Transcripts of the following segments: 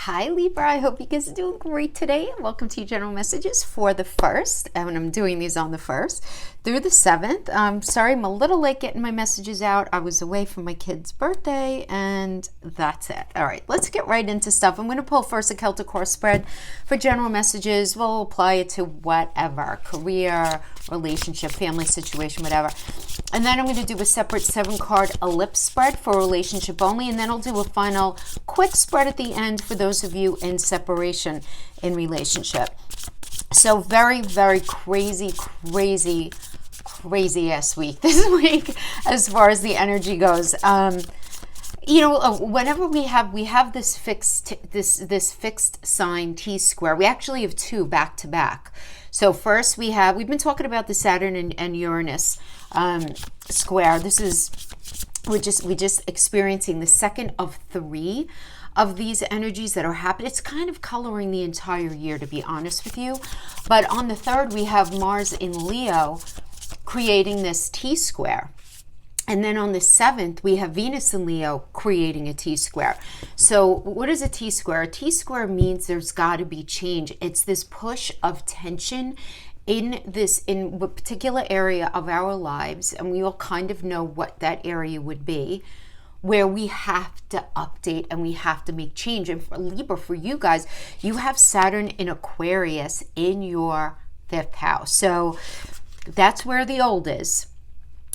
Hi Libra, I hope you guys are doing great today. Welcome to your general messages for the 1st, and I'm doing these on the 1st through the 7th. Sorry, I'm a little late getting my messages out. I was away for my kid's birthday, and that's it. All right, let's get right into stuff. I'm going to pull first a Celtic Cross spread for general messages. We'll apply it to whatever, career, relationship, family situation, whatever. And then I'm going to do a separate 7-card ellipse spread for relationship only, and then I'll do a final quick spread at the end for those of you in separation in relationship. So very, very crazy ass week this week as far as the energy goes. Whenever we have this fixed sign T square, we actually have two back to back. So first we've been talking about the Saturn and Uranus square. We're just experiencing the second of 3 of these energies that are happening. It's kind of coloring the entire year, to be honest with you. But on the 3rd, we have Mars in Leo creating this T square. And then on the 7th, we have Venus in Leo creating a T square. So what is a T square? A T square means there's got to be change. It's this push of tension in a particular area of our lives, and we all kind of know what that area would be, where we have to update and we have to make change. And for Libra, for you guys, you have Saturn in Aquarius in your 5th house. So that's where the old is.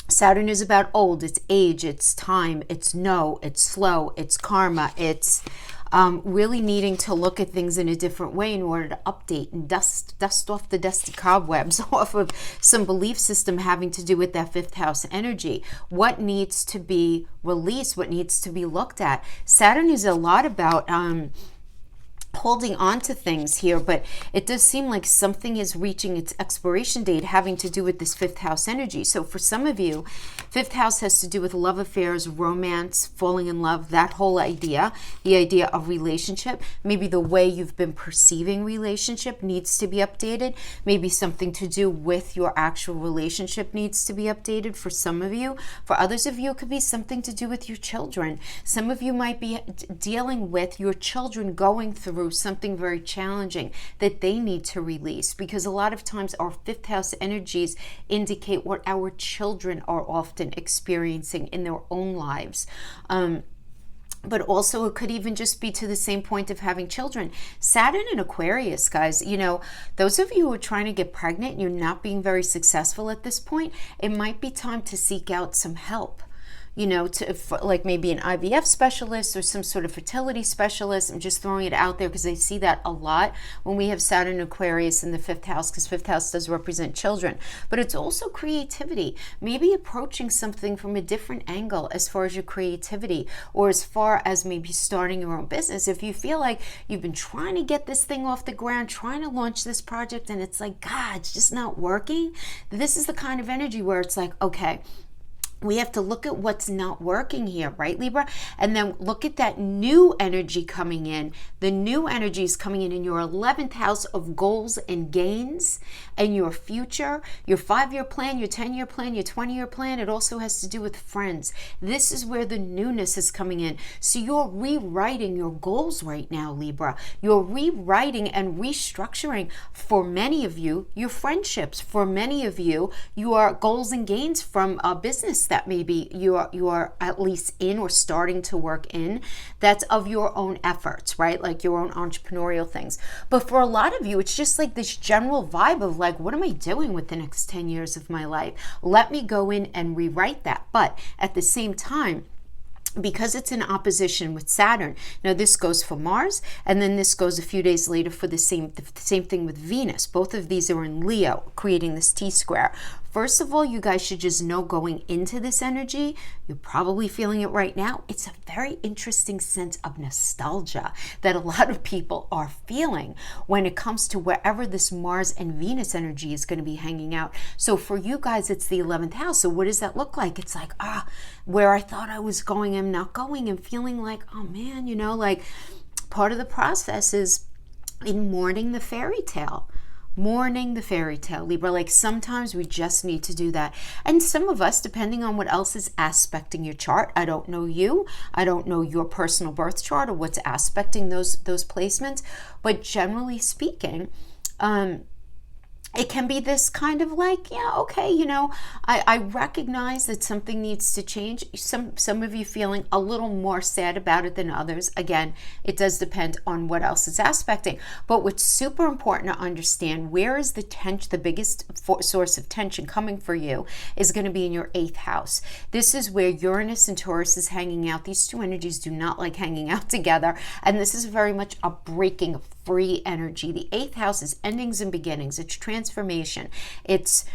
Saturn is about old, it's age, it's time, it's it's slow, it's karma, it's really needing to look at things in a different way in order to update and dust off the dusty cobwebs off of some belief system having to do with that 5th house energy. What needs to be released, what needs to be looked at. Saturn is a lot about holding on to things here, but it does seem like something is reaching its expiration date having to do with this 5th house energy. So for some of you, 5th house has to do with love affairs, romance, falling in love, that whole idea, the idea of relationship. Maybe the way you've been perceiving relationship needs to be updated. Maybe something to do with your actual relationship needs to be updated for some of you. For others of you, it could be something to do with your children. Some of you might be dealing with your children going through something very challenging that they need to release, because a lot of times our 5th house energies indicate what our children are often experiencing in their own lives. But also it could even just be to the same point of having children. Saturn in Aquarius, guys, those of you who are trying to get pregnant and you're not being very successful at this point, it might be time to seek out some help. Like maybe an IVF specialist or some sort of fertility specialist. I'm just throwing it out there because I see that a lot when we have Saturn and Aquarius in the 5th house, because 5th house does represent children. But it's also creativity, maybe approaching something from a different angle as far as your creativity, or as far as maybe starting your own business. If you feel like you've been trying to get this thing off the ground, trying to launch this project, and it's like, God, it's just not working. This is the kind of energy where it's like, okay, we have to look at what's not working here, right, Libra? And then look at that new energy coming in. The new energy is coming in your 11th house of goals and gains and your future, your 5-year plan, your 10-year plan, your 20-year plan. It also has to do with friends. This is where the newness is coming in. So you're rewriting your goals right now, Libra. You're rewriting and restructuring, for many of you, your friendships. For many of you, your goals and gains from a business that maybe you are at least in or starting to work in, that's of your own efforts, right? Like your own entrepreneurial things. But for a lot of you, it's just like this general vibe of like, what am I doing with the next 10 years of my life? Let me go in and rewrite that. But at the same time, because it's in opposition with Saturn, now this goes for Mars, and then this goes a few days later for the same thing with Venus. Both of these are in Leo, creating this T square. First of all, you guys should just know going into this energy, you're probably feeling it right now, it's a very interesting sense of nostalgia that a lot of people are feeling when it comes to wherever this Mars and Venus energy is going to be hanging out. So for you guys, it's the 11th house. So what does that look like? It's like, where I thought I was going, I'm not going, and feeling like, oh man, like part of the process is in mourning the fairy tale. mourning the fairy tale, Libra. Like sometimes we just need to do that. And some of us, depending on what else is aspecting your chart, I don't know you, I don't know your personal birth chart or what's aspecting those placements, but generally speaking, it can be this kind of like, yeah, okay, you know, I recognize that something needs to change. Some of you feeling a little more sad about it than others. Again, it does depend on what else is aspecting. But what's super important to understand, where is the tension, the biggest source of tension coming for you is going to be in your 8th house. This is where Uranus and Taurus is hanging out. These two energies do not like hanging out together. And this is very much a breaking free energy. The 8th house is endings and beginnings. It's transformation. It's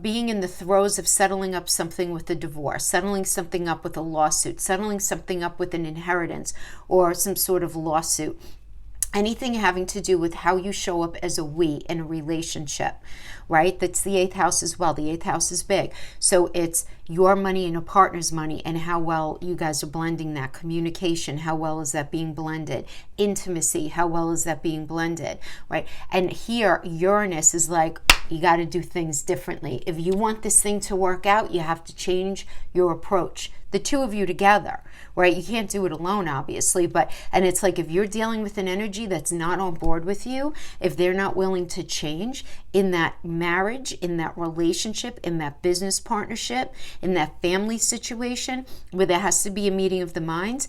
being in the throes of settling up something with a divorce, settling something up with a lawsuit, settling something up with an inheritance or some sort of lawsuit. Anything having to do with how you show up as a we in a relationship, right? That's the 8th house as well. The 8th house is big. So it's your money and a partner's money and how well you guys are blending that. Communication, how well is that being blended? Intimacy, how well is that being blended, right? And here, Uranus is like, you got to do things differently. If you want this thing to work out, you have to change your approach. The two of you together, right? You can't do it alone, obviously, and it's like if you're dealing with an energy that's not on board with you, if they're not willing to change in that marriage, in that relationship, in that business partnership, in that family situation where there has to be a meeting of the minds,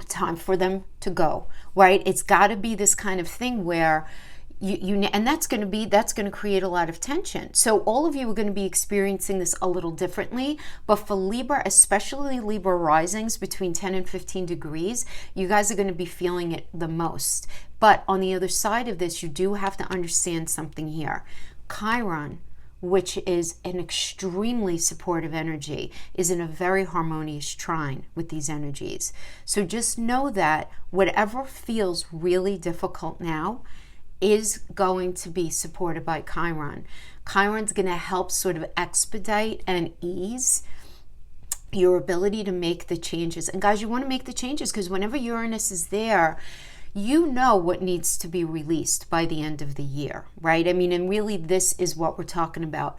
time for them to go, right? It's got to be this kind of thing where and that's going to create a lot of tension. So all of you are going to be experiencing this a little differently, but for Libra, especially Libra risings between 10 and 15 degrees, you guys are going to be feeling it the most. But on the other side of this, you do have to understand something here. Chiron, which is an extremely supportive energy, is in a very harmonious trine with these energies. So just know that whatever feels really difficult now is going to be supported by Chiron. Chiron's going to help sort of expedite and ease your ability to make the changes. And guys, you want to make the changes because whenever Uranus is there, you know what needs to be released by the end of the year, right? I mean, and really this is what we're talking about.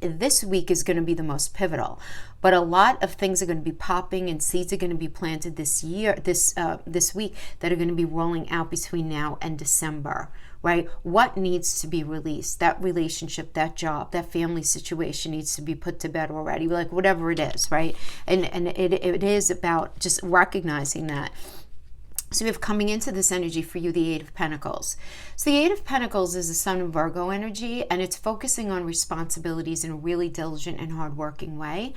This week is going to be the most pivotal, but a lot of things are going to be popping and seeds are going to be planted this week that are going to be rolling out between now and December, right? What needs to be released? That relationship, that job, that family situation needs to be put to bed already, like whatever it is, right? And it is about just recognizing that. So we have coming into this energy for you, the 8 of Pentacles. So the 8 of Pentacles is the Sun and Virgo energy, and it's focusing on responsibilities in a really diligent and hardworking way.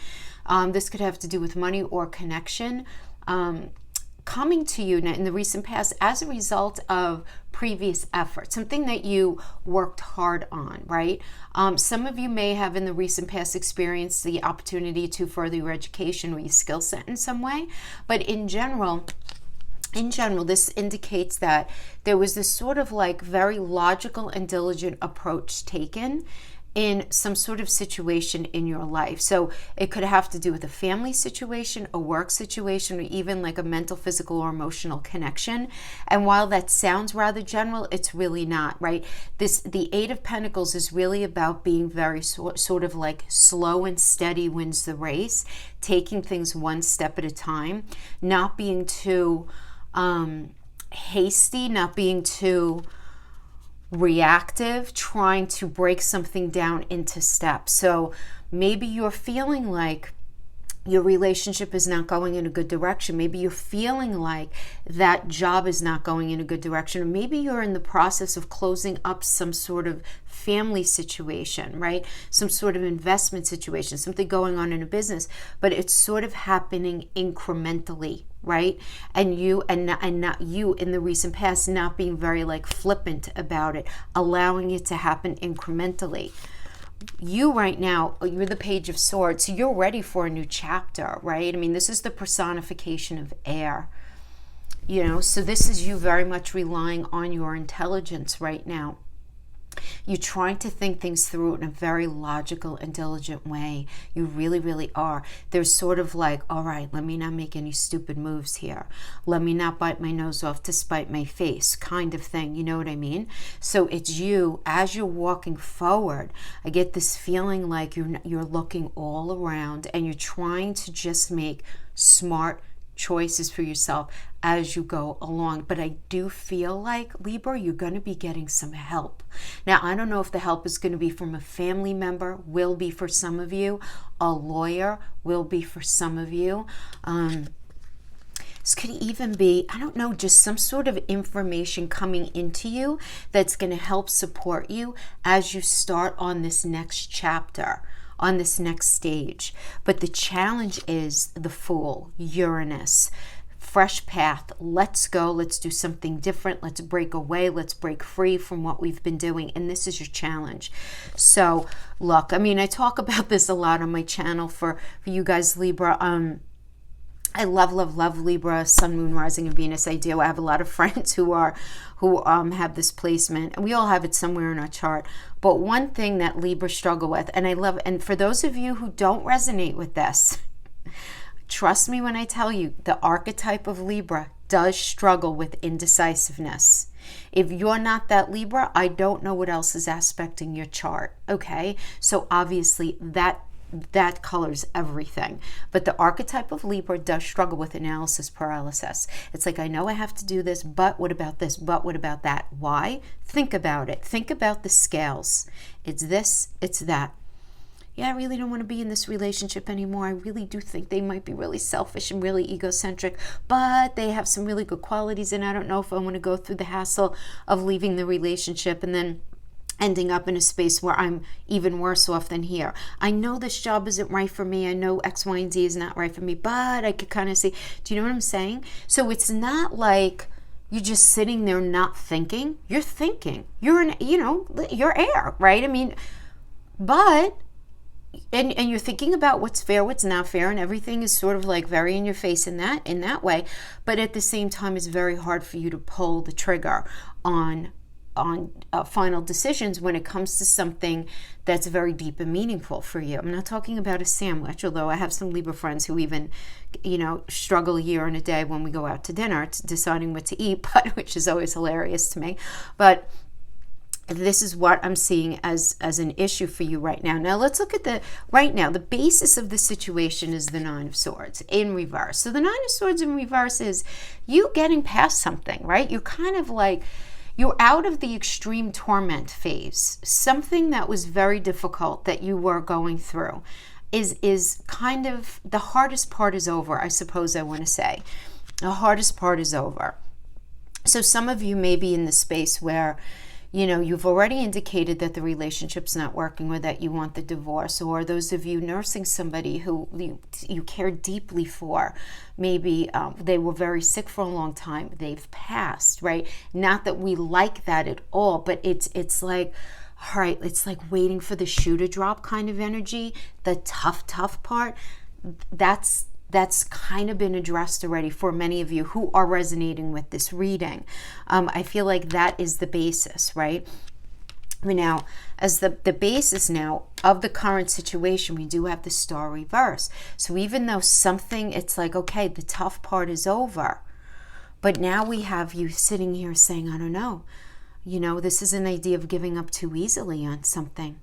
This could have to do with money or connection. Coming to you in the recent past as a result of previous effort, something that you worked hard on, right? Some of you may have in the recent past experienced the opportunity to further your education or your skill set in some way, but in general, this indicates that there was this sort of like very logical and diligent approach taken in some sort of situation in your life. So it could have to do with a family situation, a work situation, or even like a mental, physical, or emotional connection. And while that sounds rather general, it's really not, right? The 8 of Pentacles is really about being very sort of like slow and steady wins the race, taking things one step at a time, not being too hasty, not being too reactive, trying to break something down into steps. So maybe you're feeling like your relationship is not going in a good direction. Maybe you're feeling like that job is not going in a good direction. Or maybe you're in the process of closing up some sort of family situation, right? Some sort of investment situation, something going on in a business, but it's sort of happening incrementally, right? And not you in the recent past not being very like flippant about it, allowing it to happen incrementally. You right now, you're the Page of Swords, so you're ready for a new chapter, right? I mean, this is the personification of air, you know, so this is you very much relying on your intelligence right now. You're trying to think things through in a very logical and diligent way. You really, really are. There's sort of like, all right, let me not make any stupid moves here. Let me not bite my nose off to spite my face, kind of thing. You know what I mean? So it's you, as you're walking forward, I get this feeling like you're looking all around and you're trying to just make smart choices for yourself as you go along. But I do feel like, Libra, you're going to be getting some help. Now, I don't know if the help is going to be from a family member, will be for some of you, a lawyer will be for some of you. This could even be, I don't know, just some sort of information coming into you that's going to help support you as you start on this next chapter, on this next stage. But the challenge is the Fool, Uranus, fresh path. Let's go. Let's do something different. Let's break away. Let's break free from what we've been doing. And this is your challenge. So look, I mean, I talk about this a lot on my channel for you guys, Libra. I love Libra, Sun, Moon, Rising, and Venus. I do. I have a lot of friends who have this placement, and we all have it somewhere in our chart. But one thing that Libra struggle with, and I love, and for those of you who don't resonate with this, trust me when I tell you, the archetype of Libra does struggle with indecisiveness. If you're not that Libra, I don't know what else is aspecting your chart. Okay, so obviously that colors everything. But the archetype of Libra does struggle with analysis paralysis. It's like, I know I have to do this, but what about this? But what about that? Why? Think about it. Think about the scales. It's this, it's that. Yeah, I really don't want to be in this relationship anymore. I really do think they might be really selfish and really egocentric, but they have some really good qualities, and I don't know if I want to go through the hassle of leaving the relationship and then ending up in a space where I'm even worse off than here. I know this job isn't right for me. I know X, Y, and Z is not right for me, but I could kind of see, do you know what I'm saying? So it's not like you're just sitting there not thinking. You're thinking. You're you're air, right? I mean, but, and you're thinking about what's fair, what's not fair, and everything is sort of like very in your face in that way. But at the same time, it's very hard for you to pull the trigger on final decisions when it comes to something that's very deep and meaningful for you. I'm not talking about a sandwich, although I have some Libra friends who even, struggle here in a day when we go out to dinner, deciding what to eat, but which is always hilarious to me. But this is what I'm seeing as an issue for you right now. Now let's look at the basis of the situation is the Nine of Swords in reverse. So the Nine of Swords in reverse is you getting past something, right? You're kind of like, you're out of the extreme torment phase. Something that was very difficult that you were going through is kind of, the hardest part is over, I suppose I want to say. The hardest part is over. So some of you may be in the space where, you've already indicated that the relationship's not working or that you want the divorce, or those of you nursing somebody who you care deeply for. Maybe they were very sick for a long time. They've passed, right? Not that we like that at all, but it's like, all right, it's like waiting for the shoe to drop kind of energy. The tough part, that's kind of been addressed already for many of you who are resonating with this reading. I feel like that is the basis, right? Now, as the basis now of the current situation, we do have the Star reverse. So even though something, it's like, okay, the tough part is over, but now we have you sitting here saying, I don't know, this is an idea of giving up too easily on something,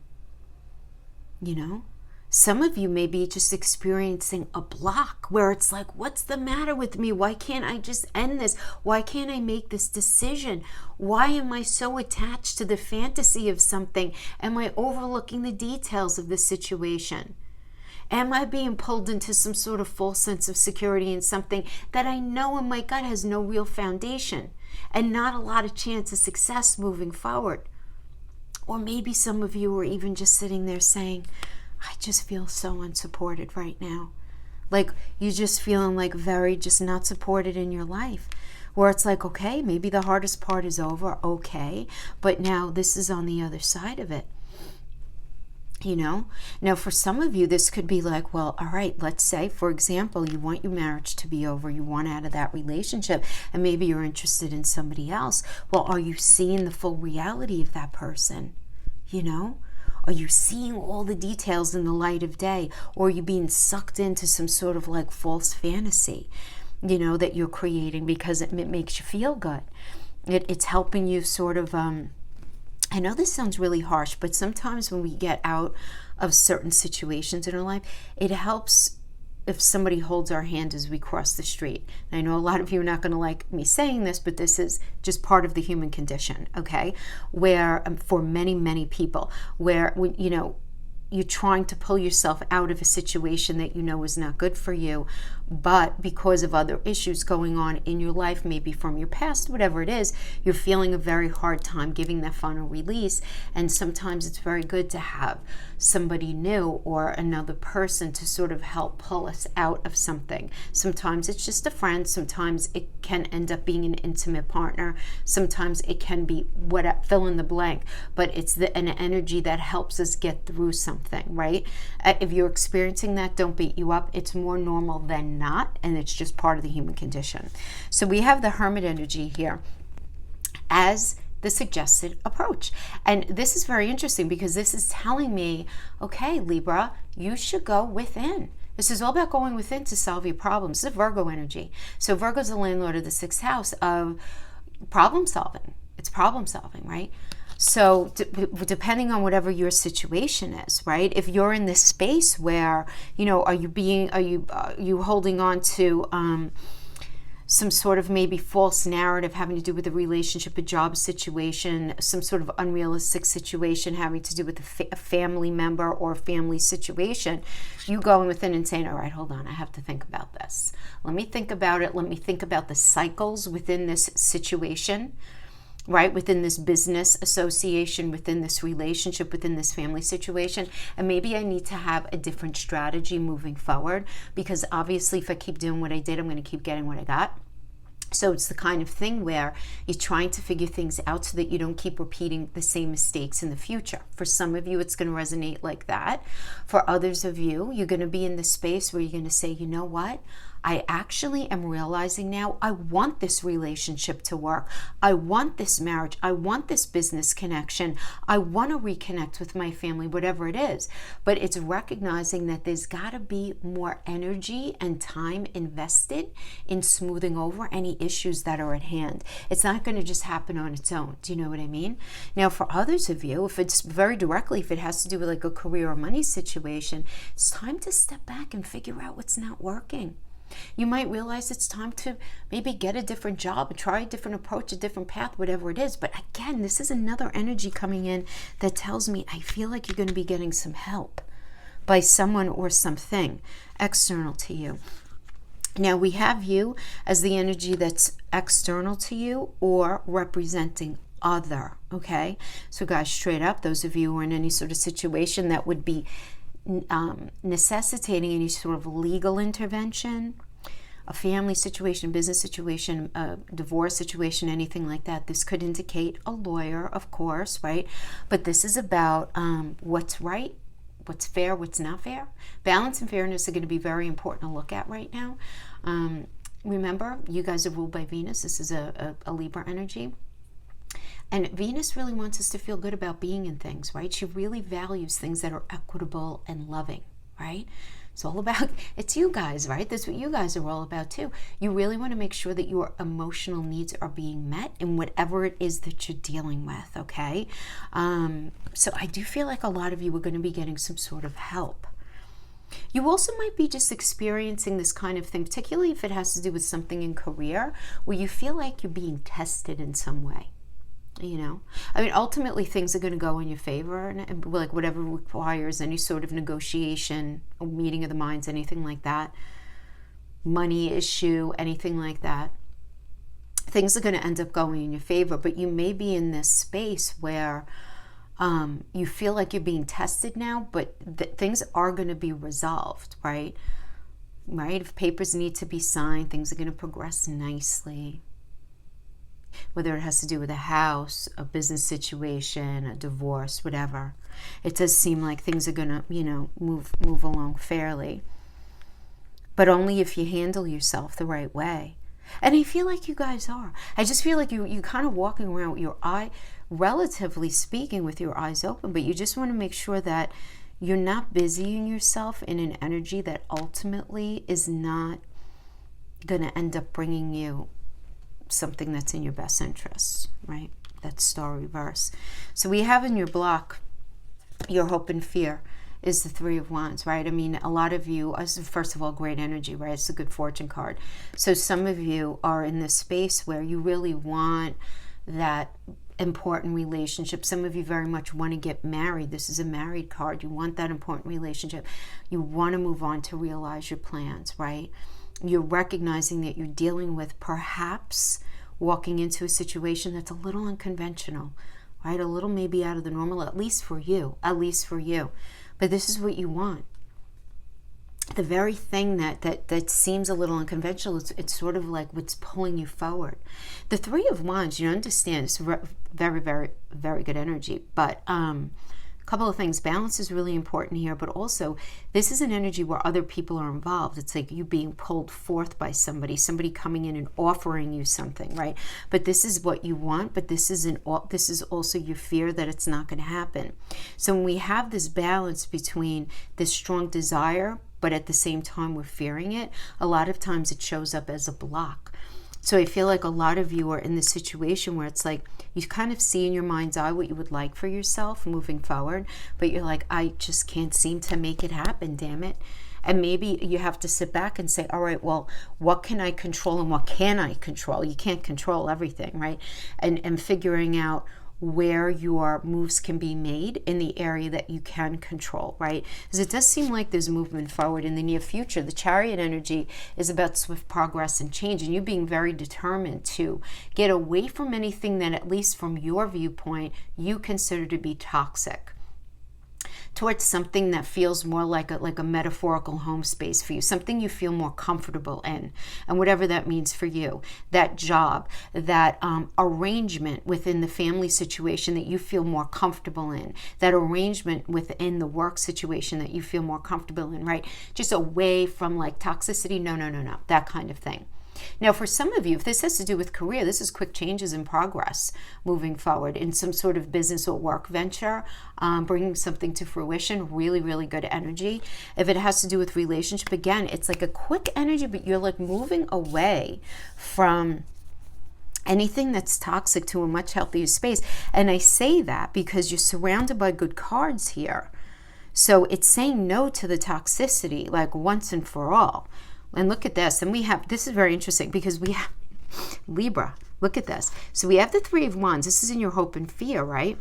Some of you may be just experiencing a block where it's like, what's the matter with me? Why can't I just end this? Why can't I make this decision? Why am I so attached to the fantasy of something? Am I overlooking the details of the situation? Am I being pulled into some sort of false sense of security in something that I know in my gut has no real foundation and not a lot of chance of success moving forward? Or maybe some of you are even just sitting there saying, I just feel so unsupported right now. Like you're just feeling like very just not supported in your life. Where it's like, okay, maybe the hardest part is over, okay, but now this is on the other side of it. You know, now for some of you, this could be like, well, all right, let's say, for example, you want your marriage to be over, you want out of that relationship, and maybe you're interested in somebody else. Well, are you seeing the full reality of that person? You know, are you seeing all the details in the light of day, or are you being sucked into some sort of like false fantasy, you know, that you're creating because it makes you feel good? It's helping you sort of, I know this sounds really harsh, but sometimes when we get out of certain situations in our life, it helps if somebody holds our hand as we cross the street. And I know a lot of you are not going to like me saying this, but this is just part of the human condition, okay? Where for many, many people, where, you know, you're trying to pull yourself out of a situation that you know is not good for you, but because of other issues going on in your life, maybe from your past, whatever it is, you're feeling a very hard time giving that final release. And sometimes it's very good to have somebody new or another person to sort of help pull us out of something. Sometimes it's just a friend. Sometimes it can end up being an intimate partner. Sometimes it can be what, fill in the blank, but it's an energy that helps us get through something, right? If you're experiencing that, don't beat you up. It's more normal than not, and it's just part of the human condition. So we have the Hermit energy here as the suggested approach. And this is very interesting because this is telling me, okay, Libra, you should go within. This is all about going within to solve your problems. This is Virgo energy. So Virgo's the landlord of the 6th house of problem solving. It's problem solving, right? So depending on whatever your situation is, right? If you're in this space where, you know, are you holding on to some sort of maybe false narrative having to do with a relationship, a job situation, some sort of unrealistic situation having to do with a family member or a family situation, you going within and saying, all right, hold on, I have to think about this. Let me think about it. Let me think about the cycles within this situation, right? Within this business association, within this relationship, within this family situation. And maybe I need to have a different strategy moving forward, because obviously if I keep doing what I did, I'm going to keep getting what I got. So it's the kind of thing where you're trying to figure things out so that you don't keep repeating the same mistakes in the future. For some of you, it's going to resonate like that. For others of you, you're going to be in the space where you're going to say, you know what? I actually am realizing now I want this relationship to work. I want this marriage. I want this business connection. I want to reconnect with my family, whatever it is. But it's recognizing that there's got to be more energy and time invested in smoothing over any issues that are at hand. It's not going to just happen on its own. Do you know what I mean? Now, for others of you, if it's very directly, if it has to do with like a career or money situation, it's time to step back and figure out what's not working. You might realize it's time to maybe get a different job, try a different approach, a different path, whatever it is. But again, this is another energy coming in that tells me I feel like you're going to be getting some help by someone or something external to you. Now we have you as the energy that's external to you or representing other, okay? So guys, straight up, those of you who are in any sort of situation that would be necessitating any sort of legal intervention, a family situation, business situation, a divorce situation, anything like that, this could indicate a lawyer, of course, right? But this is about what's right, what's fair, what's not fair. Balance and fairness are going to be very important to look at right now. Remember, you guys are ruled by Venus. This is a Libra energy. And Venus really wants us to feel good about being in things, right? She really values things that are equitable and loving, right? It's all about, it's you guys, right? That's what you guys are all about too. You really want to make sure that your emotional needs are being met in whatever it is that you're dealing with, okay? So I do feel like a lot of you are going to be getting some sort of help. You also might be just experiencing this kind of thing, particularly if it has to do with something in career, where you feel like you're being tested in some way. You know, I mean, ultimately things are going to go in your favor, and like whatever requires any sort of negotiation, a meeting of the minds, anything like that, money issue, anything like that, things are going to end up going in your favor. But you may be in this space where you feel like you're being tested now, but things are going to be resolved, right? If papers need to be signed, things are going to progress nicely. whether it has to do with a house, a business situation, a divorce, whatever. It does seem like things are going to, move along fairly. But only if you handle yourself the right way. And I feel like you guys are. I just feel like you kind of walking around with your eye, relatively speaking, with your eyes open, but you just want to make sure that you're not busying yourself in an energy that ultimately is not going to end up bringing you something that's in your best interest, right? That's star reverse. So we have in your block, your hope and fear is the Three of Wands, right? I mean, a lot of you, first of all, great energy, right? It's a good fortune card. So some of you are in this space where you really want that important relationship. Some of you very much want to get married. This is a married card. You want that important relationship. You want to move on to realize your plans, right? You're recognizing that you're dealing with perhaps walking into a situation that's a little unconventional, right? A little maybe out of the normal, at least for you. But this is what you want. The very thing that seems a little unconventional, it's sort of like what's pulling you forward. The Three of Wands, you understand, it's very, very, very good energy. But a couple of things. Balance is really important here, but also this is an energy where other people are involved. It's like you being pulled forth by somebody coming in and offering you something, right? But this is what you want, but this is also your fear that it's not going to happen. So when we have this balance between this strong desire, but at the same time we're fearing it, a lot of times it shows up as a block. So I feel like a lot of you are in this situation where it's like you kind of see in your mind's eye what you would like for yourself moving forward, but you're like, I just can't seem to make it happen, damn it. And maybe you have to sit back and say, all right, well, what can I control and what can I control? You can't control everything, right? And figuring out where your moves can be made in the area that you can control, right? Because it does seem like there's movement forward in the near future. The Chariot energy is about swift progress and change, and you being very determined to get away from anything that, at least from your viewpoint, you consider to be toxic, towards something that feels more like a metaphorical home space for you, something you feel more comfortable in, and whatever that means for you. That job, that arrangement within the family situation that you feel more comfortable in, that arrangement within the work situation that you feel more comfortable in, right? Just away from like toxicity, no, that kind of thing. Now, for some of you, if this has to do with career, this is quick changes in progress moving forward in some sort of business or work venture, bringing something to fruition, really, really good energy. If it has to do with relationship, again, it's like a quick energy, but you're like moving away from anything that's toxic to a much healthier space. And I say that because you're surrounded by good cards here. So it's saying no to the toxicity, like once and for all. And look at this. And we have, this is very interesting because we have Libra. Look at this. So we have the Three of Wands. This is in your hope and fear, right?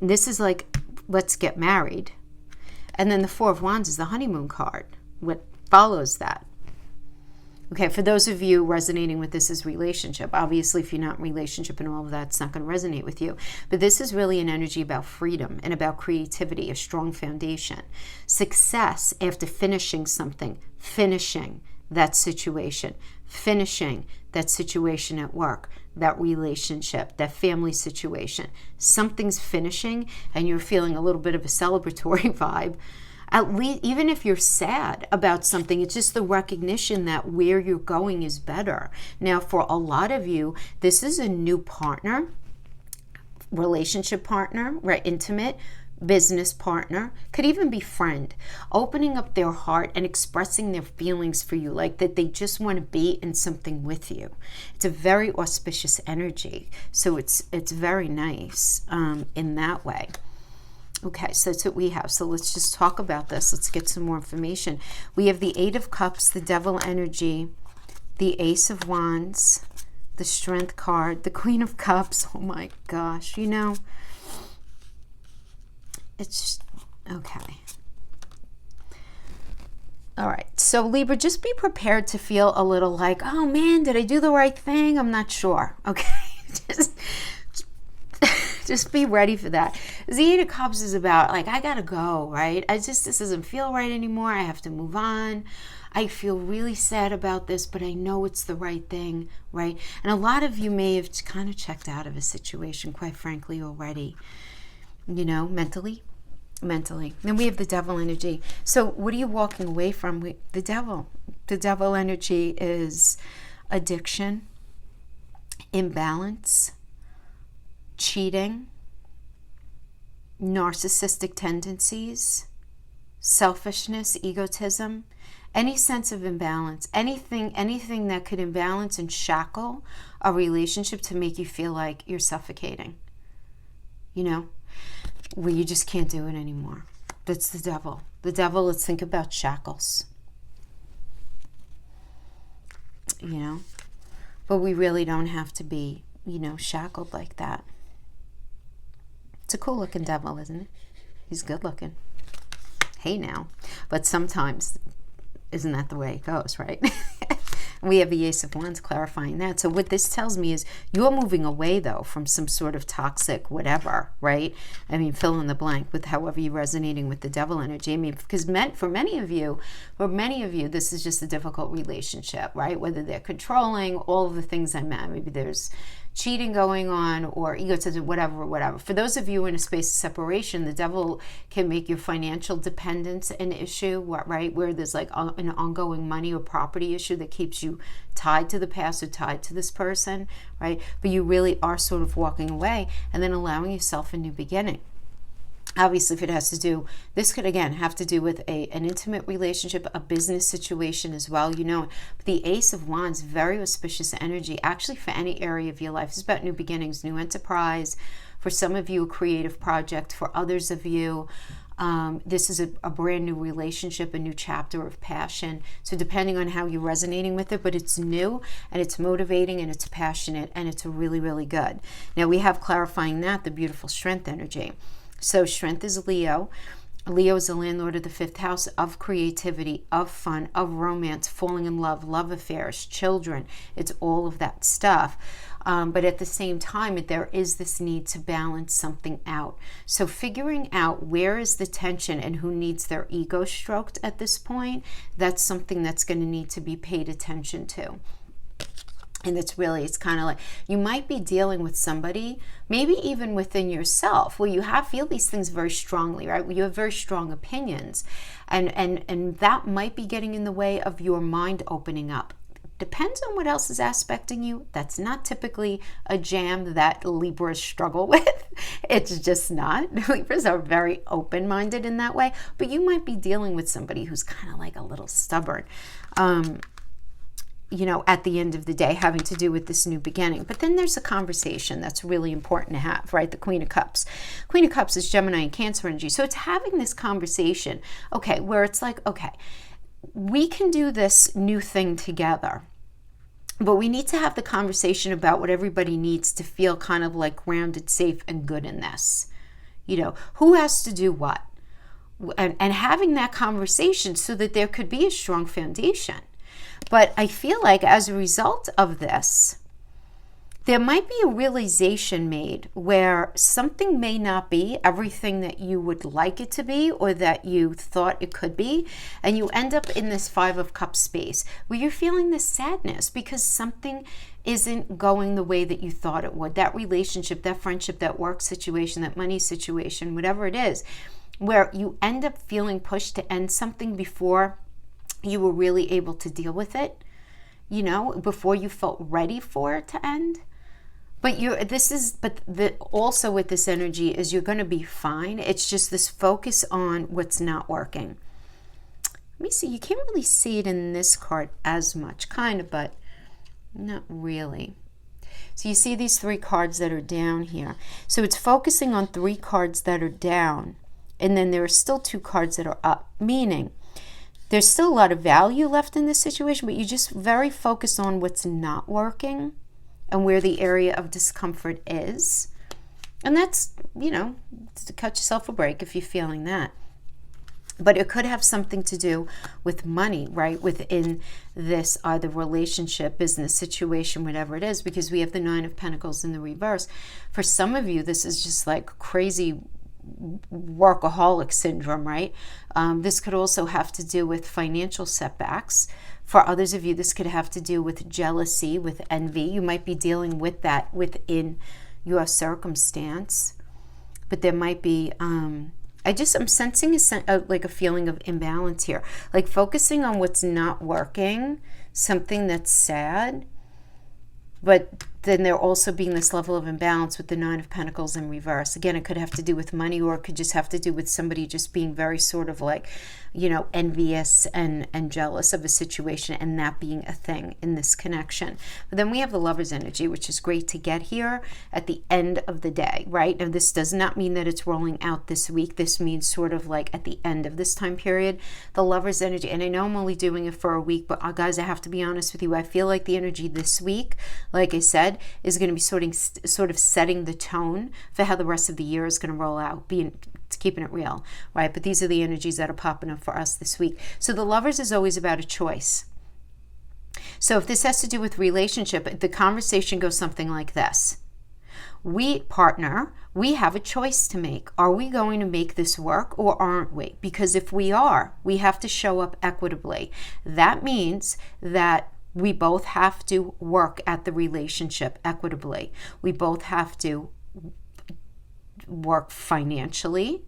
And this is like, let's get married. And then the Four of Wands is the honeymoon card. What follows that? Okay, for those of you resonating with this as relationship, obviously if you're not in relationship and all of that, it's not going to resonate with you. But this is really an energy about freedom and about creativity, a strong foundation. Success after finishing something, finishing that situation, finishing that situation at work, that relationship, that family situation. Something's finishing and you're feeling a little bit of a celebratory vibe. At least, even if you're sad about something, it's just the recognition that where you're going is better. Now, for a lot of you, this is a new partner, relationship partner, right? Intimate, business partner, could even be friend, opening up their heart and expressing their feelings for you, like that they just want to be in something with you. It's a very auspicious energy. So it's very nice in that way. Okay, so that's what we have. So let's just talk about this. Let's get some more information. We have the Eight of Cups, the Devil energy, the Ace of Wands, the Strength card, the Queen of Cups. Oh my gosh, you know, it's just, okay. All right, so Libra, just be prepared to feel a little like, oh man, did I do the right thing? I'm not sure. Okay, just be ready for that. The Eight of Cups is about like, I gotta go, right? This doesn't feel right anymore. I have to move on. I feel really sad about this, but I know it's the right thing, right? And a lot of you may have kind of checked out of a situation, quite frankly, already, you know, mentally. Then we have the devil energy. So what are you walking away from? The devil. The devil energy is addiction, imbalance, cheating, narcissistic tendencies, selfishness, egotism, any sense of imbalance, anything that could imbalance and shackle a relationship to make you feel like you're suffocating, you know, where you just can't do it anymore. That's the devil. The devil, let's think about shackles, you know, but we really don't have to be, you know, shackled like that. It's a cool looking devil, isn't it? He's good looking. Hey now. But sometimes, isn't that the way it goes, right? We have the Ace of Wands clarifying that. So what this tells me is you're moving away, though, from some sort of toxic whatever, right? I mean, fill in the blank with however you're resonating with the devil energy. I mean, because for many of you, this is just a difficult relationship, right? Whether they're controlling, all of the things I meant. Maybe there's cheating going on or egotism, whatever. For those of you in a space of separation, the devil can make your financial dependence an issue, right? Where there's like an ongoing money or property issue that keeps you tied to the past or tied to this person, right? But you really are sort of walking away and then allowing yourself a new beginning. Obviously, if it has to do, this could again have to do with an intimate relationship, a business situation as well, you know. But the Ace of Wands, very auspicious energy, actually for any area of your life. It's about new beginnings, new enterprise. For some of you, a creative project. For others of you, this is a brand new relationship, a new chapter of passion. So depending on how you're resonating with it, but it's new and it's motivating and it's passionate and it's really, really good. Now we have clarifying that, the beautiful strength energy. So strength is Leo. Leo is the landlord of the 5th house, of creativity, of fun, of romance, falling in love, love affairs, children. It's all of that stuff. But at the same time, there is this need to balance something out. So figuring out where is the tension and who needs their ego stroked at this point, that's something that's going to need to be paid attention to. And it's kind of like you might be dealing with somebody, maybe even within yourself, where you feel these things very strongly, right? Where you have very strong opinions. And that might be getting in the way of your mind opening up. Depends on what else is aspecting you. That's not typically a jam that Libras struggle with. It's just not. Libras are very open-minded in that way. But you might be dealing with somebody who's kind of like a little stubborn. You know, at the end of the day, having to do with this new beginning. But then there's a conversation that's really important to have, right? The Queen of Cups. Queen of Cups is Gemini and Cancer energy. So it's having this conversation, okay, where it's like, okay, we can do this new thing together, but we need to have the conversation about what everybody needs to feel kind of like grounded, safe, and good in this. You know, who has to do what? And having that conversation so that there could be a strong foundation. But I feel like as a result of this, there might be a realization made where something may not be everything that you would like it to be or that you thought it could be. And you end up in this 5 of Cups space where you're feeling this sadness because something isn't going the way that you thought it would. That relationship, that friendship, that work situation, that money situation, whatever it is, where you end up feeling pushed to end something before you were really able to deal with it, you know, before you felt ready for it to end. But also with this energy is you're going to be fine. It's just this focus on what's not working. Let me see. You can't really see it in this card as much, kind of, but not really. So you see these 3 cards that are down here. So it's focusing on 3 cards that are down, and then there are still 2 cards that are up, meaning there's still a lot of value left in this situation, but you're just very focused on what's not working and where the area of discomfort is. And that's, you know, to cut yourself a break if you're feeling that. But it could have something to do with money, right? Within this either relationship, business situation, whatever it is, because we have the 9 of Pentacles in the reverse. For some of you, this is just like crazy workaholic syndrome, right? This could also have to do with financial setbacks. For others of you, this could have to do with jealousy, with envy. You might be dealing with that within your circumstance. But there might be, I'm sensing like a feeling of imbalance here. Like focusing on what's not working, something that's sad. But then there also being this level of imbalance with the Nine of Pentacles in reverse. Again, it could have to do with money, or it could just have to do with somebody just being very sort of like, envious and jealous of a situation, and that being a thing in this connection. But then we have the Lover's energy, which is great to get here at the end of the day, right? Now, this does not mean that it's rolling out this week. This means sort of like at the end of this time period, the Lover's energy. And I know I'm only doing it for a week, but guys, I have to be honest with you. I feel like the energy this week, like I said, is going to be sort of setting the tone for how the rest of the year is going to roll out, keeping it real, right? But these are the energies that are popping up for us this week. So the Lovers is always about a choice. So if this has to do with relationship, the conversation goes something like this. We have a choice to make. Are we going to make this work or aren't we? Because if we are, we have to show up equitably. That means that we both have to work at the relationship equitably. We both have to work financially.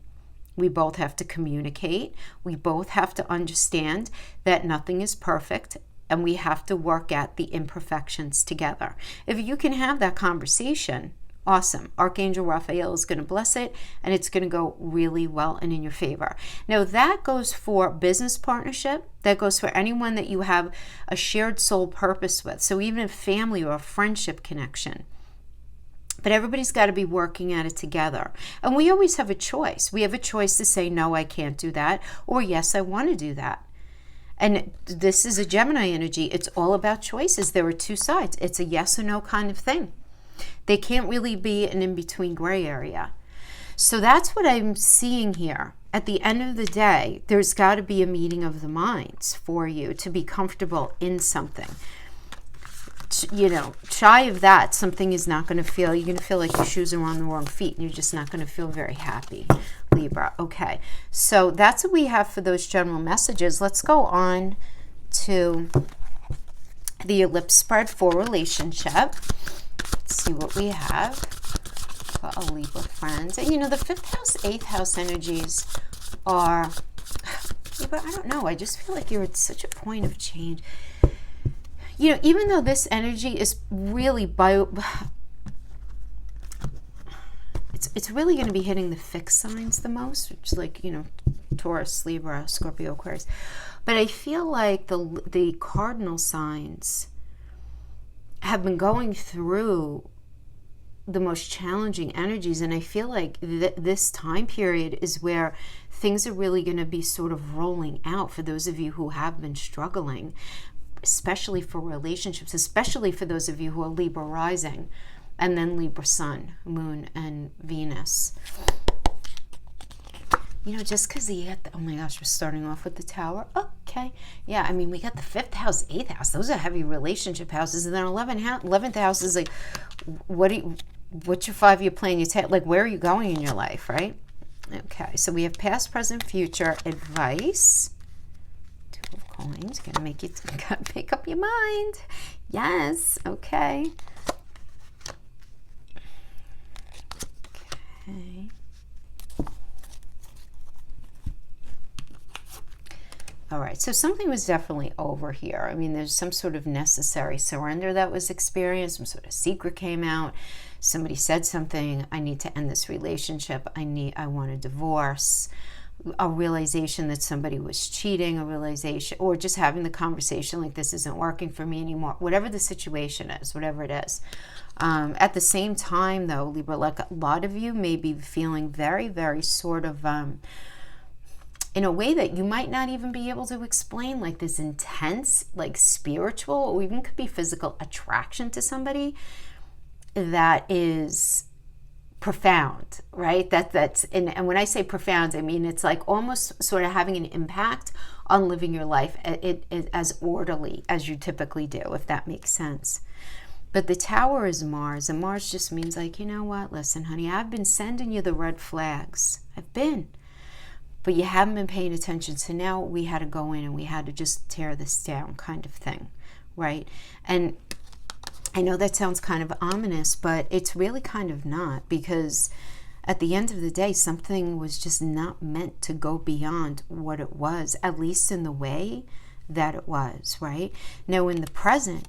We both have to communicate. We both have to understand that nothing is perfect, and we have to work at the imperfections together. If you can have that conversation, awesome. Archangel Raphael is going to bless it, and it's going to go really well and in your favor. Now, that goes for business partnership. That goes for anyone that you have a shared soul purpose with. So even a family or a friendship connection. But everybody's got to be working at it together. And we always have a choice. We have a choice to say, no, I can't do that, or yes, I want to do that. And this is a Gemini energy. It's all about choices. There are two sides. It's a yes or no kind of thing. They can't really be an in-between gray area. So that's what I'm seeing here. At the end of the day, there's got to be a meeting of the minds for you to be comfortable in something. Shy of that, something is not going to feel, you're going to feel like your shoes are on the wrong feet, and you're just not going to feel very happy, Libra. Okay, so that's what we have for those general messages. Let's go on to the ellipse spread for relationship. Let's see what we have for a Libra friends. And the 5th house, 8th house energies are, Libra, I don't know, I just feel like you're at such a point of change. Even though this energy is really it's really going to be hitting the fixed signs the most, which is like, Taurus, Libra, Scorpio, Aquarius. But I feel like the cardinal signs have been going through the most challenging energies, and I feel like this time period is where things are really going to be sort of rolling out for those of you who have been struggling, especially for relationships, especially for those of you who are Libra rising, and then Libra sun, moon, and Venus. Just because oh my gosh, we're starting off with the Tower. Okay. Yeah, I mean, we got the 5th house, 8th house. Those are heavy relationship houses. And then 11th house is like, what's your 5-year plan? Like, where are you going in your life, right? Okay, so we have past, present, future advice. 2 of coins. Gotta make up your mind. Yes. Okay. Okay. All right, so something was definitely over here. I mean, there's some sort of necessary surrender that was experienced. Some sort of secret came out. Somebody said something. I need to end this relationship. I want a divorce. A realization that somebody was cheating, a realization, or just having the conversation like, this isn't working for me anymore. Whatever the situation is, whatever it is. At the same time, though, Libra, like a lot of you may be feeling very, very sort of... in a way that you might not even be able to explain, like this intense, like spiritual, or even could be physical attraction to somebody that is profound, right? And when I say profound, I mean it's like almost sort of having an impact on living your life as orderly as you typically do, if that makes sense. But the Tower is Mars, and Mars just means like, you know what, listen, honey, I've been sending you the red flags. I've been. But you haven't been paying attention, so now we had to go in and we had to just tear this down kind of thing, right? And I know that sounds kind of ominous, but it's really kind of not, because at the end of the day, something was just not meant to go beyond what it was, at least in the way that it was, right? Now, in the present,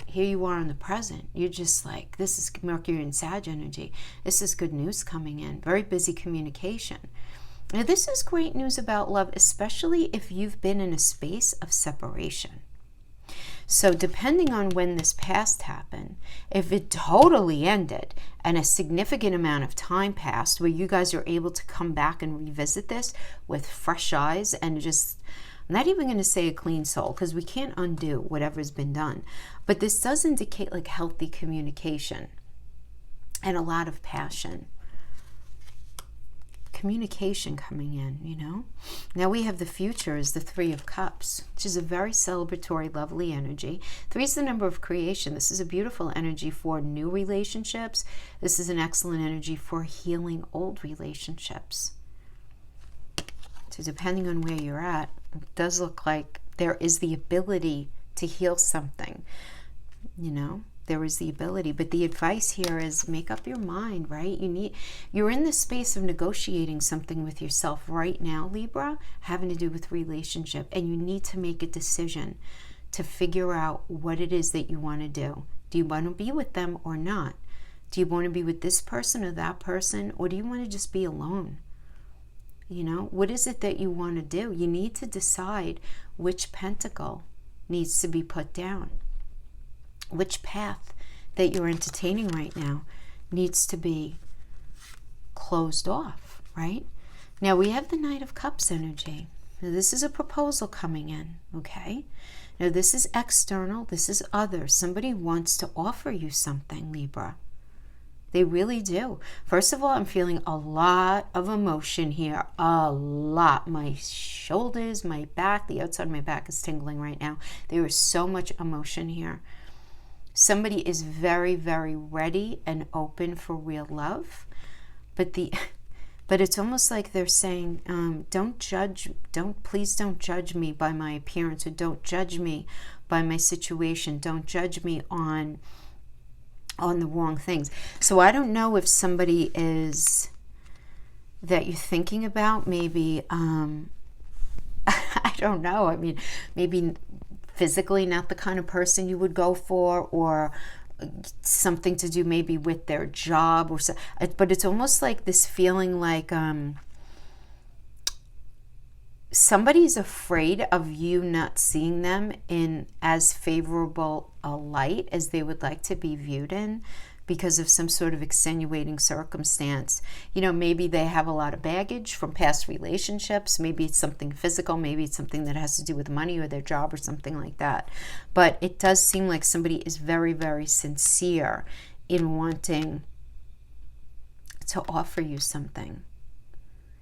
here you are in the present. You're just like, this is Mercury and Sag energy. This is good news coming in. Very busy communication. Now, this is great news about love, especially if you've been in a space of separation. So depending on when this past happened, if it totally ended and a significant amount of time passed where you guys are able to come back and revisit this with fresh eyes and just, I'm not even going to say a clean soul, because we can't undo whatever's been done. But this does indicate like healthy communication and a lot of passion. Communication coming in, you know. Now we have the future as the Three of Cups, which is a very celebratory, lovely energy. 3 is the number of creation. This is a beautiful energy for new relationships. This is an excellent energy for healing old relationships. So depending on where you're at, it does look like there is the ability to heal something, you know. There is the ability, but the advice here is make up your mind, right? You're in the space of negotiating something with yourself right now, Libra, having to do with relationship, and you need to make a decision to figure out what it is that you want to do. Do you want to be with them or not? Do you want to be with this person or that person, or do you want to just be alone? You know, what is it that you want to do? You need to decide which pentacle needs to be put down. Which path that you're entertaining right now needs to be closed off, right? Now we have the Knight of Cups energy. Now this is a proposal coming in, okay? Now this is external, this is other. Somebody wants to offer you something, Libra. They really do. First of all, I'm feeling a lot of emotion here. A lot. My shoulders, my back, the outside of my back is tingling right now. There is so much emotion here. Somebody is very, very ready and open for real love, but it's almost like they're saying, please don't judge me by my appearance, or don't judge me by my situation. Don't judge me on the wrong things. So I don't know if somebody is that you're thinking about, maybe, I don't know. I mean, maybe physically not the kind of person you would go for, or something to do maybe with their job, or so, but it's almost like this feeling like somebody's afraid of you not seeing them in as favorable a light as they would like to be viewed in, because of some sort of extenuating circumstance. You know, maybe they have a lot of baggage from past relationships. Maybe it's something physical. Maybe it's something that has to do with money or their job or something like that. But it does seem like somebody is very, very sincere in wanting to offer you something.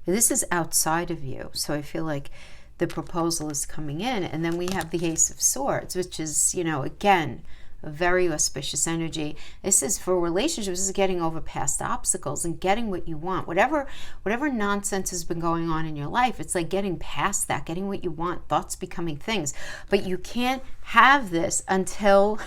This is outside of you. So I feel like the proposal is coming in. And then we have the Ace of Swords, which is, you know, again, a very auspicious energy. This is for relationships. This is getting over past obstacles and getting what you want. Whatever nonsense has been going on in your life, it's like getting past that, getting what you want, thoughts becoming things. But you can't have this until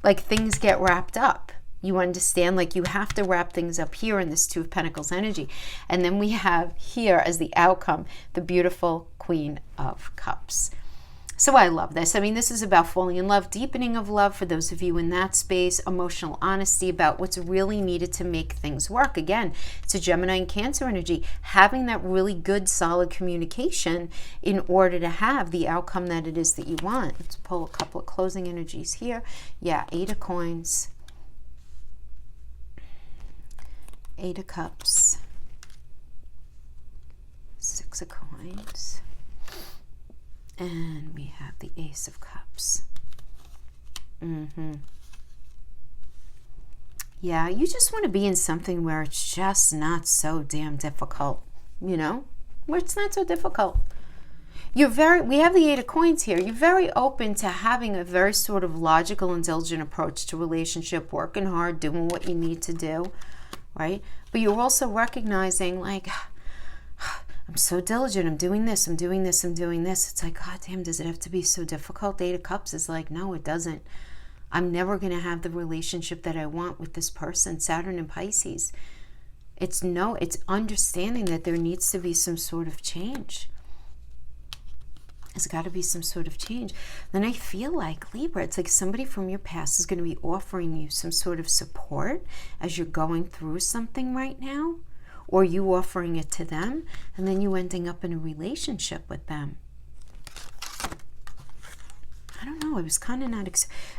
like things get wrapped up. You understand? Like you have to wrap things up here in this Two of Pentacles energy. And then we have here as the outcome, the beautiful Queen of Cups. So I love this. I mean, this is about falling in love, deepening of love for those of you in that space, emotional honesty about what's really needed to make things work. Again, it's a Gemini and Cancer energy, having that really good, solid communication in order to have the outcome that it is that you want. Let's pull a couple of closing energies here. Yeah, 8 of Coins, 8 of Cups, 6 of Coins, and we have the Ace of Cups. Yeah, you just want to be in something where it's just not so damn difficult, you know? Where it's not so difficult. we have the Eight of Coins here. You're very open to having a very sort of logical, indulgent approach to relationship, working hard, doing what you need to do, right? But you're also recognizing, like, I'm so diligent, I'm doing this, I'm doing this, I'm doing this. It's like, God damn, does it have to be so difficult? The Eight of Cups is like, no, it doesn't. I'm never going to have the relationship that I want with this person. Saturn and Pisces. It's understanding that there needs to be some sort of change. There's got to be some sort of change. Then I feel like, Libra, it's like somebody from your past is going to be offering you some sort of support as you're going through something right now, or you offering it to them, and then you ending up in a relationship with them. I don't know. I was kind of not...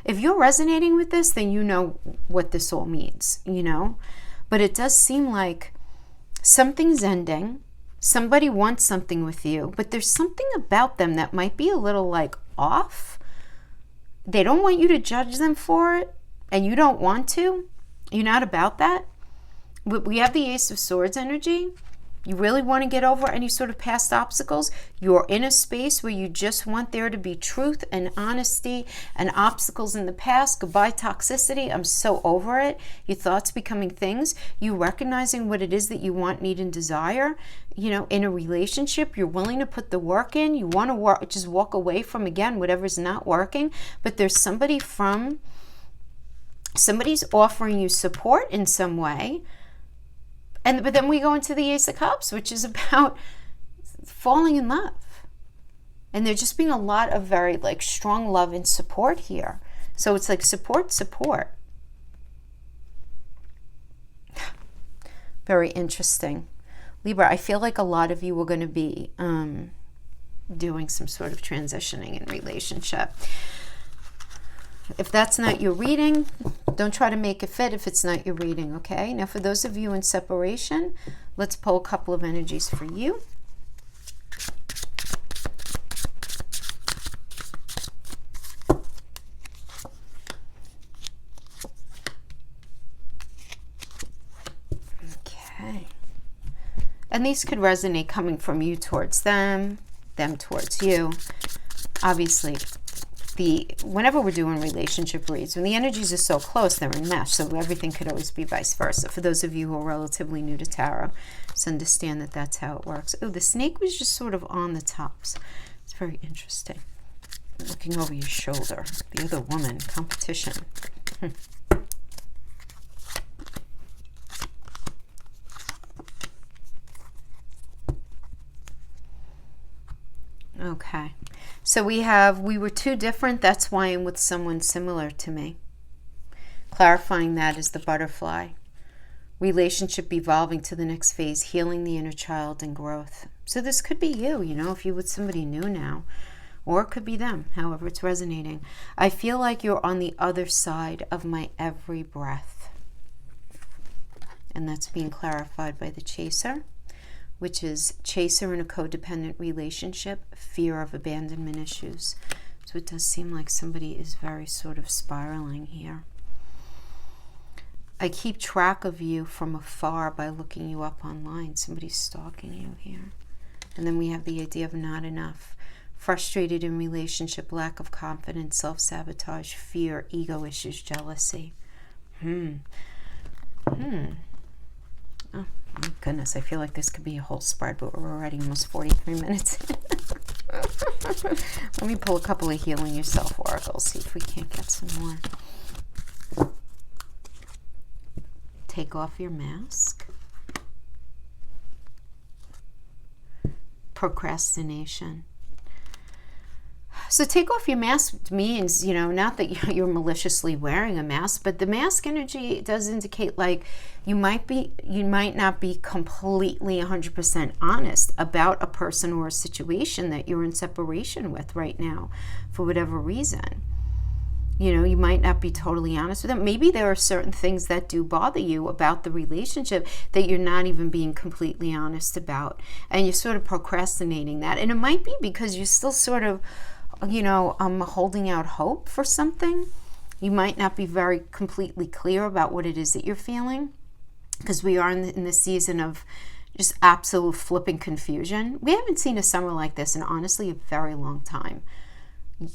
If you're resonating with this, then you know what this all means, you know? But it does seem like something's ending. Somebody wants something with you, but there's something about them that might be a little like off. They don't want you to judge them for it, and you don't want to. You're not about that. But we have the Ace of Swords energy. You really want to get over any sort of past obstacles. You're in a space where you just want there to be truth and honesty, and obstacles in the past. Goodbye toxicity. I'm so over it. Your thoughts becoming things. You recognizing what it is that you want, need, and desire. You know, in a relationship, you're willing to put the work in. You want to just walk away from, again, whatever's not working. But there's somebody's offering you support in some way. But then we go into the Ace of Cups, which is about falling in love. And there just being a lot of very like strong love and support here. So it's like support. Very interesting. Libra, I feel like a lot of you are going to be doing some sort of transitioning in relationship. If that's not your reading, don't try to make it fit if it's not your reading, okay? Now, for those of you in separation, let's pull a couple of energies for you. Okay. And these could resonate coming from you towards them towards you. Obviously, whenever we're doing relationship reads, when the energies are so close, they're enmeshed, so everything could always be vice versa. For those of you who are relatively new to tarot, just understand that that's how it works. Oh, the snake was just sort of on the tops. It's very interesting. Looking over your shoulder. The other woman, competition. Okay. So we were two different, that's why I'm with someone similar to me. Clarifying that is the butterfly. Relationship evolving to the next phase, healing the inner child and growth. So this could be you, you know, if you're with somebody new now. Or it could be them, however it's resonating. I feel like you're on the other side of my every breath. And that's being clarified by the chaser, which is chaser in a codependent relationship, fear of abandonment issues. So it does seem like somebody is very sort of spiraling here. I keep track of you from afar by looking you up online. Somebody's stalking you here. And then we have the idea of not enough. Frustrated in relationship, lack of confidence, self-sabotage, fear, ego issues, jealousy. Oh, my goodness, I feel like this could be a whole spread, but we're already almost 43 minutes. Let me pull a couple of Healing Yourself oracles, see if we can't get some more. Take off your mask. Procrastination. So take off your mask means, you know, not that you're maliciously wearing a mask, but the mask energy does indicate like you might not be completely 100% honest about a person or a situation that you're in separation with right now for whatever reason. You know, you might not be totally honest with them. Maybe there are certain things that do bother you about the relationship that you're not even being completely honest about. And you're sort of procrastinating that. And it might be because you're still sort of, you know, holding out hope for something. You might not be very completely clear about what it is that you're feeling. Because we are in the season of just absolute flipping confusion. We haven't seen a summer like this in honestly a very long time.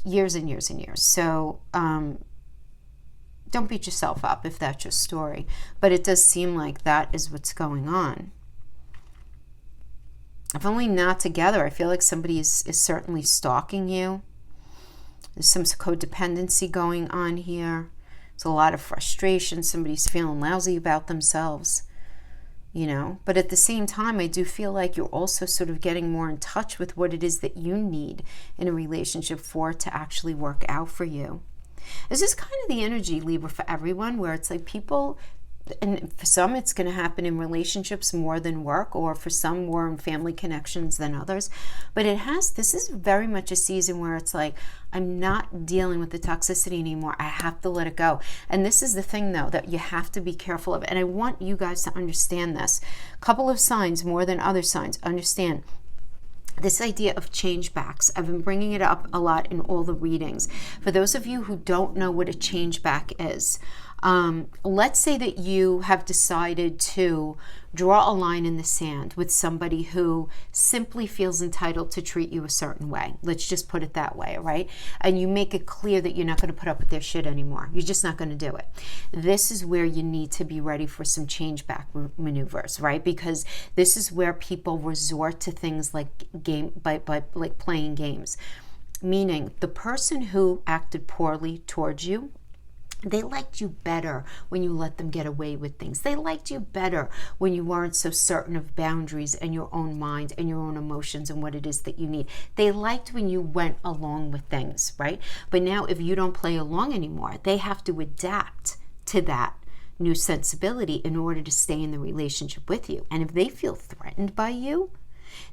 Years and years and years. So don't beat yourself up if that's your story. But it does seem like that is what's going on. If only not together, I feel like somebody is certainly stalking you. There's some codependency going on here. There's a lot of frustration. Somebody's feeling lousy about themselves, you know. But at the same time, I do feel like you're also sort of getting more in touch with what it is that you need in a relationship for it to actually work out for you. This is kind of the energy, Libra, for everyone, where it's like people, and for some it's going to happen in relationships more than work, or for some more in family connections than others. But this is very much a season where it's like, I'm not dealing with the toxicity anymore. I have to let it go. And this is the thing, though, that you have to be careful of. And I want you guys to understand this. A couple of signs more than other signs. Understand this idea of change backs. I've been bringing it up a lot in all the readings. For those of you who don't know what a change back is, let's say that you have decided to draw a line in the sand with somebody who simply feels entitled to treat you a certain way. Let's just put it that way, right? And you make it clear that you're not going to put up with their shit anymore. You're just not going to do it. This is where you need to be ready for some change back maneuvers, right? Because this is where people resort to things like like playing games. Meaning the person who acted poorly towards you, they liked you better when you let them get away with things. They liked you better when you weren't so certain of boundaries and your own mind and your own emotions and what it is that you need. They liked when you went along with things, right? But now if you don't play along anymore, they have to adapt to that new sensibility in order to stay in the relationship with you. And if they feel threatened by you,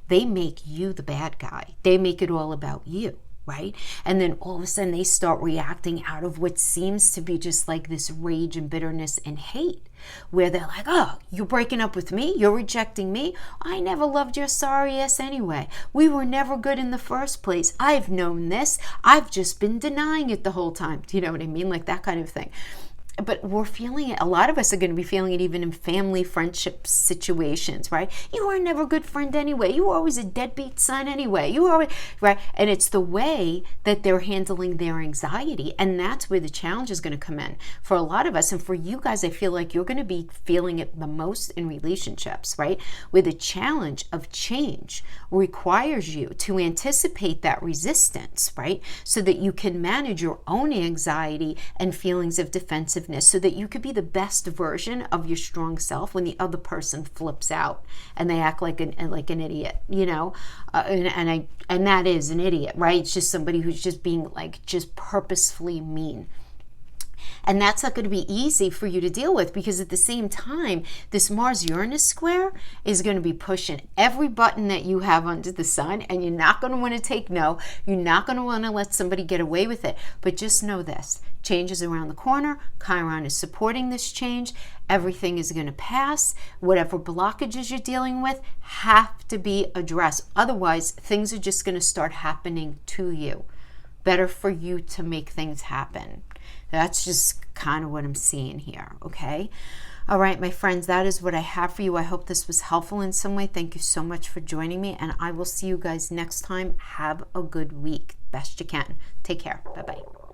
they make you the bad guy. They make it all about you. Right? And then all of a sudden they start reacting out of what seems to be just like this rage and bitterness and hate, where they're like, oh, you're breaking up with me? You're rejecting me? I never loved your sorry ass anyway. We were never good in the first place. I've known this. I've just been denying it the whole time. Do you know what I mean? Like that kind of thing. But we're feeling it. A lot of us are going to be feeling it even in family friendship situations, right? You were never a good friend anyway. You were always a deadbeat son anyway. You were always, right? And it's the way that they're handling their anxiety. And that's where the challenge is going to come in for a lot of us. And for you guys, I feel like you're going to be feeling it the most in relationships, right? Where the challenge of change requires you to anticipate that resistance, right? So that you can manage your own anxiety and feelings of defensiveness, so that you could be the best version of your strong self when the other person flips out and they act like an idiot, you know, and that is an idiot, right? It's just somebody who's just being like just purposefully mean. And that's not going to be easy for you to deal with, because at the same time, this Mars-Uranus square is going to be pushing every button that you have under the sun, and you're not going to want to take no. You're not going to want to let somebody get away with it. But just know this. Change is around the corner. Chiron is supporting this change. Everything is going to pass. Whatever blockages you're dealing with have to be addressed. Otherwise, things are just going to start happening to you. Better for you to make things happen. That's just kind of what I'm seeing here, okay? All right, my friends, that is what I have for you. I hope this was helpful in some way. Thank you so much for joining me, and I will see you guys next time. Have a good week, best you can. Take care. Bye-bye.